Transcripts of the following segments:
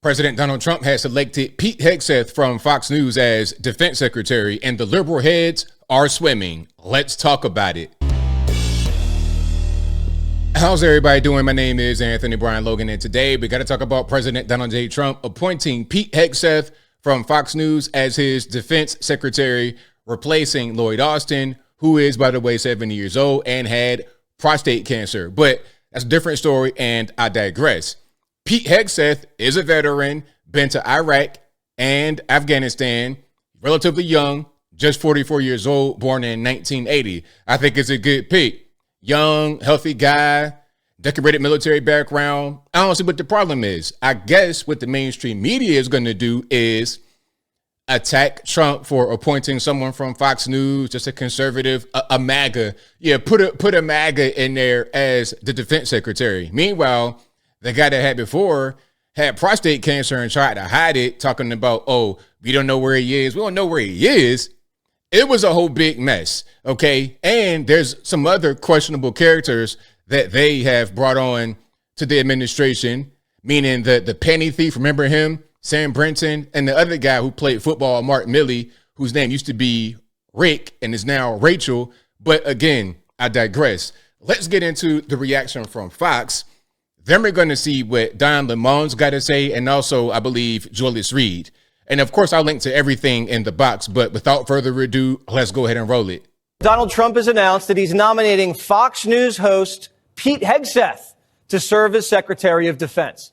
President Donald Trump has selected Pete Hegseth from Fox News as defense secretary, and the liberal heads are swimming. Let's talk about it. How's everybody doing? My name is Anthony Brian Logan, and today we got to talk about President Donald J. Trump appointing Pete Hegseth from Fox News as his defense secretary, replacing Lloyd Austin, who is, by the way, 70 years old and had prostate cancer. But that's a different story, and I digress. Pete Hegseth is a veteran, been to Iraq and Afghanistan, relatively young, just 44 years old, born in 1980. I think it's a good pick. Young, healthy guy, decorated military background. I don't see what the problem is. I guess what the mainstream media is going to do is attack Trump for appointing someone from Fox News, just a conservative, a MAGA. Yeah, put a MAGA in there as the defense secretary. Meanwhile, the guy that had before had prostate cancer and tried to hide it, talking about, oh, we don't know where he is. We don't know where he is. It was a whole big mess, okay? And there's some other questionable characters that they have brought on to the administration, meaning the penny thief, remember him? Sam Brinton, and the other guy who played football, Mark Milley, whose name used to be Rick and is now Rachel. But again, I digress. Let's get into the reaction from Fox. Then we're going to see what Don Lemon's got to say, and also, I believe, Julius Reed. And of course, I'll link to everything in the box, but without further ado, let's go ahead and roll it. Donald Trump has announced that he's nominating Fox News host Pete Hegseth to serve as Secretary of Defense.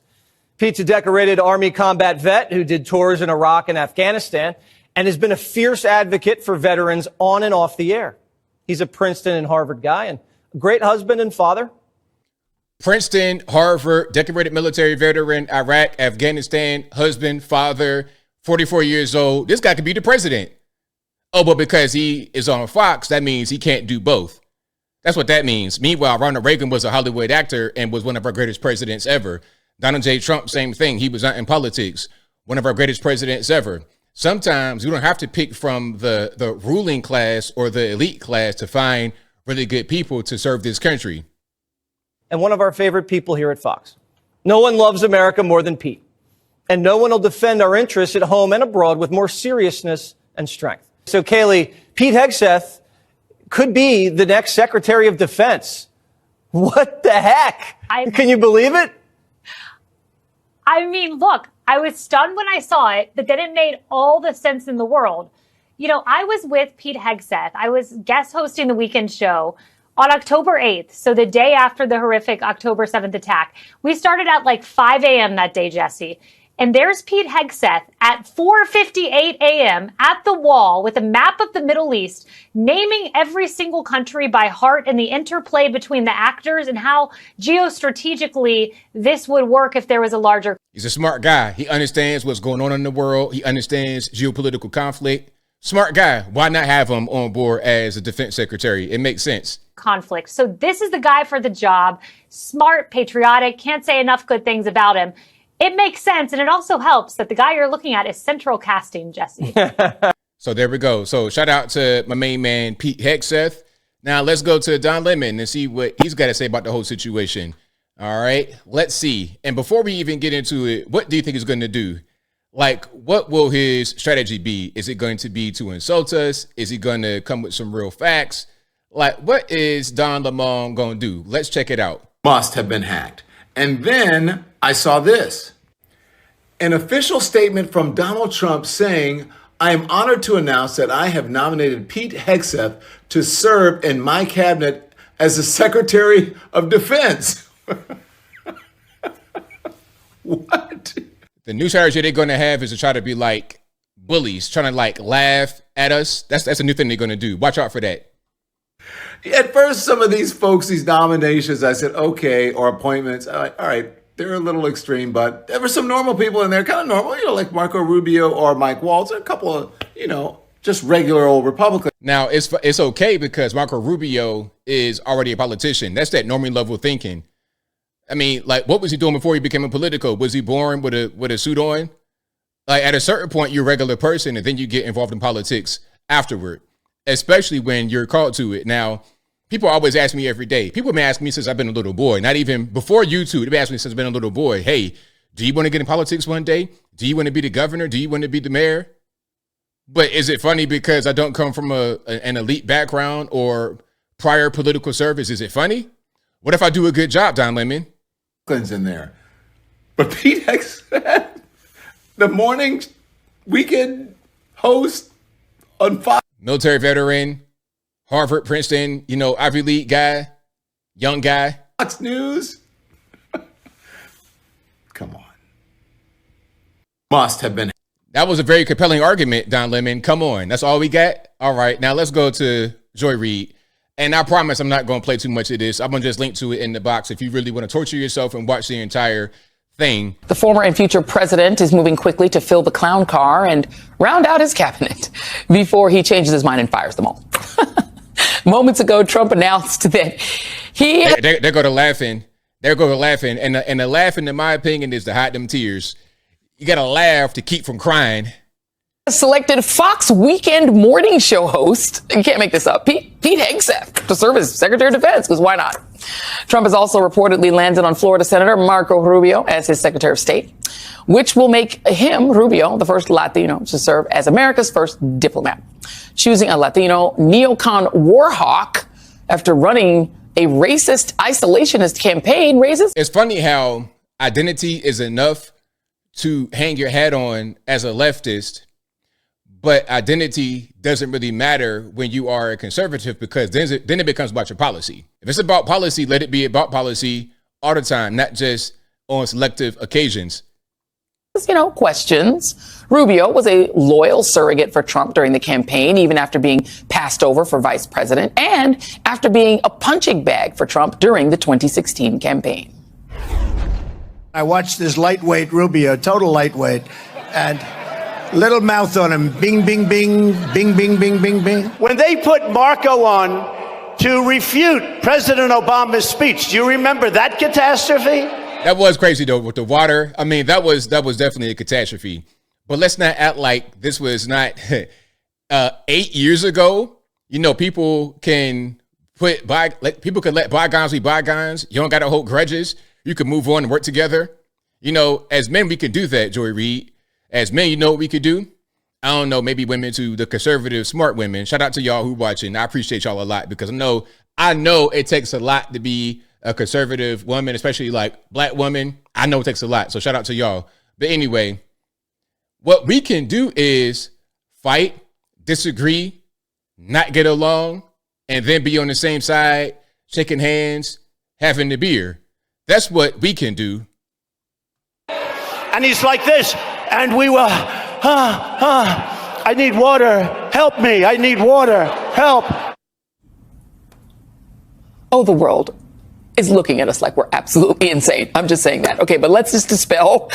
Pete's a decorated Army combat vet who did tours in Iraq and Afghanistan and has been a fierce advocate for veterans on and off the air. He's a Princeton and Harvard guy and a great husband and father. Princeton, Harvard, decorated military veteran, Iraq, Afghanistan, husband, father, 44 years old. This guy could be the president. Oh, but because he is on Fox, that means he can't do both. That's what that means. Meanwhile, Ronald Reagan was a Hollywood actor and was one of our greatest presidents ever. Donald J. Trump, same thing. He was not in politics. One of our greatest presidents ever. Sometimes you don't have to pick from the ruling class or the elite class to find really good people to serve this country. And one of our favorite people here at Fox. No one loves America more than Pete. And no one will defend our interests at home and abroad with more seriousness and strength. So, Kaylee, Pete Hegseth could be the next Secretary of Defense. What the heck? Can you believe it? I mean, look, I was stunned when I saw it, but then it made all the sense in the world. You know, I was with Pete Hegseth. I was guest hosting the weekend show on October 8th, so the day after the horrific October 7th attack. We started at like 5 a.m. that day, Jesse. And there's Pete Hegseth at 4:58 a.m. at the wall with a map of the Middle East, naming every single country by heart and the interplay between the actors and how geostrategically this would work if there was a larger. He's a smart guy. He understands what's going on in the world. He understands geopolitical conflict. Smart guy. Why not have him on board as a defense secretary? It makes sense. Conflict. So this is the guy for the job. Smart, patriotic, can't say enough good things about him. It makes sense, and it also helps that the guy you're looking at is central casting, Jesse. So there we go. So shout out to my main man, Pete Hegseth. Now let's go to Don Lemon and see what he's got to say about the whole situation. All right, let's see. And before we even get into it, what do you think he's going to do? Like, what will his strategy be? Is it going to be to insult us? Is he going to come with some real facts? Like, what is Don Lemon going to do? Let's check it out. Must have been hacked. And then I saw this. An official statement from Donald Trump saying, I am honored to announce that I have nominated Pete Hegseth to serve in my cabinet as the Secretary of Defense. What? The new strategy they're going to have is to try to be like bullies, trying to like laugh at us. That's a new thing they're going to do. Watch out for that. At first, some of these folks, these nominations, I said, okay, or appointments, all right, they're a little extreme, but there were some normal people in there, kind of normal, like Marco Rubio or Mike Waltz, a couple of, just regular old Republicans. Now, it's okay because Marco Rubio is already a politician. That's that normie level thinking. I mean, like, what was he doing before he became a politico? Was he born with a suit on? Like, at a certain point, you're a regular person, and then you get involved in politics afterward, especially when you're called to it. Now, people always ask me every day. People have been asking me since I've been a little boy, not even before YouTube. They've been asking me since I've been a little boy, hey, Do you want to get in politics one day? Do you want to be the governor? Do you want to be the mayor? But is it funny because I don't come from an elite background or prior political service? Is it funny? What if I do a good job, Don Lemon? Clinton's in there. But Pete Hegseth, the morning weekend host on Fox. Military veteran, Harvard, Princeton, Ivy League guy, young guy. Fox News. Come on. Must have been. That was a very compelling argument, Don Lemon. Come on. That's all we got? All right. Now let's go to Joy Reid. And I promise I'm not going to play too much of this. I'm going to just link to it in the box if you really want to torture yourself and watch the entire thing. The former and future president is moving quickly to fill the clown car and round out his cabinet before he changes his mind and fires them all. Moments ago, Trump announced that he... They're going to laughing. They're going to laughing. And the laughing, in my opinion, is to hide them tears. You got to laugh to keep from crying. Selected Fox Weekend morning show host, you can't make this up, Pete Hegseth, to serve as Secretary of Defense, because why not? Trump has also reportedly landed on Florida Senator Marco Rubio as his Secretary of State, which will make him, Rubio, the first Latino to serve as America's first diplomat. Choosing a Latino neocon war hawk after running a racist isolationist campaign raises... It's funny how identity is enough to hang your hat on as a leftist, but identity doesn't really matter when you are a conservative, because then it becomes about your policy. If it's about policy, let it be about policy all the time, not just on selective occasions. Questions. Rubio was a loyal surrogate for Trump during the campaign, even after being passed over for vice president and after being a punching bag for Trump during the 2016 campaign. I watched this lightweight Rubio, total lightweight, and little mouth on him. Bing, bing, bing, bing, bing, bing, bing, bing. When they put Marco on to refute President Obama's speech, do you remember that catastrophe? That was crazy, though, with the water. I mean, that was definitely a catastrophe. But let's not act like this was not 8 years ago. People can let bygones be bygones. You don't got to hold grudges. You can move on and work together. As men, we can do that, Joy Reid. As men, you know what we could do? I don't know, maybe women too, the conservative, smart women. Shout out to y'all who watching. I appreciate y'all a lot, because I know it takes a lot to be a conservative woman, especially like black women. I know it takes a lot. So shout out to y'all. But anyway, what we can do is fight, disagree, not get along, and then be on the same side, shaking hands, having the beer. That's what we can do. And he's like this. And we were, I need water. Help me. I need water. Help. Oh, the world is looking at us like we're absolutely insane. I'm just saying that. Okay, but let's just dispel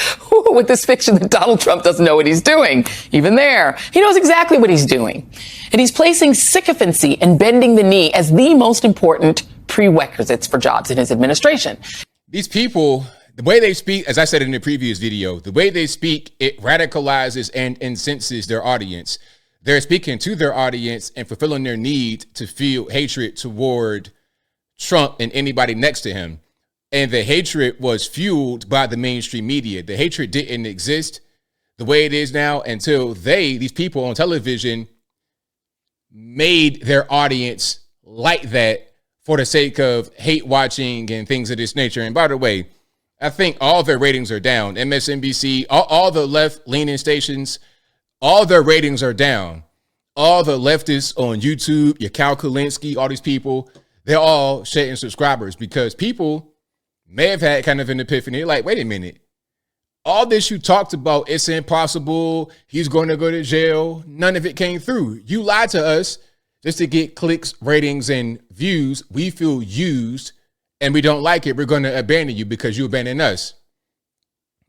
with this fiction that Donald Trump doesn't know what he's doing. Even there, he knows exactly what he's doing. And he's placing sycophancy and bending the knee as the most important prerequisites for jobs in his administration. These people, the way they speak, as I said in the previous video, the way they speak, it radicalizes and incenses their audience. They're speaking to their audience and fulfilling their need to feel hatred toward Trump and anybody next to him. And the hatred was fueled by the mainstream media. The hatred didn't exist the way it is now until these people on television, made their audience like that for the sake of hate watching and things of this nature. And by the way, I think all their ratings are down. MSNBC, all the left-leaning stations, all their ratings are down. All the leftists on YouTube, your Cal Kulinski, all these people, they're all shedding subscribers because people may have had kind of an epiphany. They're like, wait a minute. All this you talked about, it's impossible. He's going to go to jail. None of it came through. You lied to us just to get clicks, ratings, and views. We feel used and we don't like it. We're going to abandon you because you abandoned us.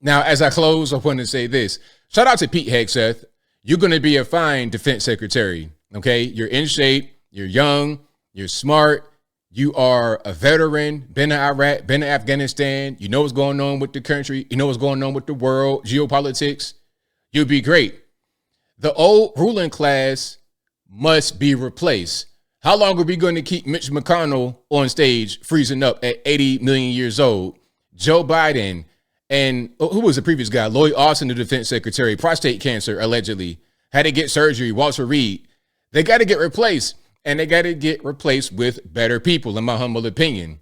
Now, as I close, I want to say this. Shout out to Pete Hegseth. You're going to be a fine defense secretary. Okay. You're in shape. You're young. You're smart. You are a veteran, been to Iraq, been to Afghanistan. You know what's going on with the country. You know what's going on with the world, geopolitics. You'll be great. The old ruling class must be replaced. How long are we going to keep Mitch McConnell on stage freezing up at 80 million years old? Joe Biden And who was the previous guy? Lloyd Austin, the defense secretary, prostate cancer, allegedly, had to get surgery. Walter Reed. They got to get replaced. And they got to get replaced with better people, in my humble opinion.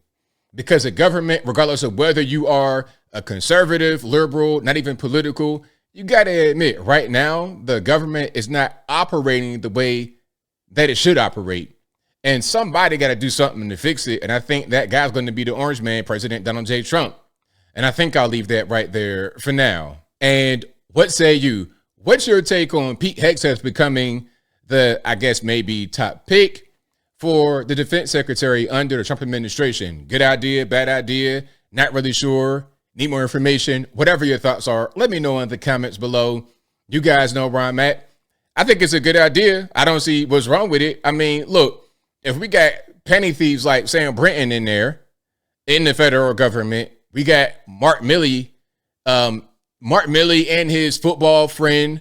Because the government, regardless of whether you are a conservative, liberal, not even political, you got to admit right now, the government is not operating the way that it should operate. And somebody got to do something to fix it. And I think that guy's going to be the orange man, President Donald J. Trump. And I think I'll leave that right there for now. And what say you? What's your take on Pete Hegseth becoming the, I guess, maybe top pick for the defense secretary under the Trump administration? Good idea, bad idea, not really sure, need more information, whatever your thoughts are, let me know in the comments below. You guys know where I'm at. I think it's a good idea. I don't see what's wrong with it. I mean, look, if we got penny thieves like Sam Brinton in there in the federal government, we got Mark Milley and his football friend,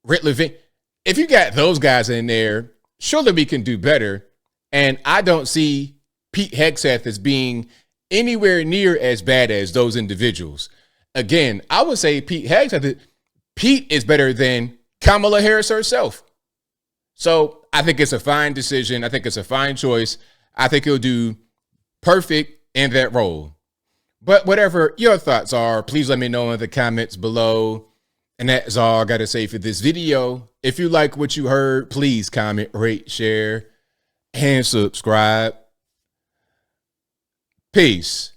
Rick Levine. If you got those guys in there, surely we can do better. And I don't see Pete Hegseth as being anywhere near as bad as those individuals. Again, I would say Pete is better than Kamala Harris herself. So I think it's a fine decision. I think it's a fine choice. I think he'll do perfect in that role. But whatever your thoughts are, please let me know in the comments below. And that's all I got to say for this video. If you like what you heard, please comment, rate, share, and subscribe. Peace.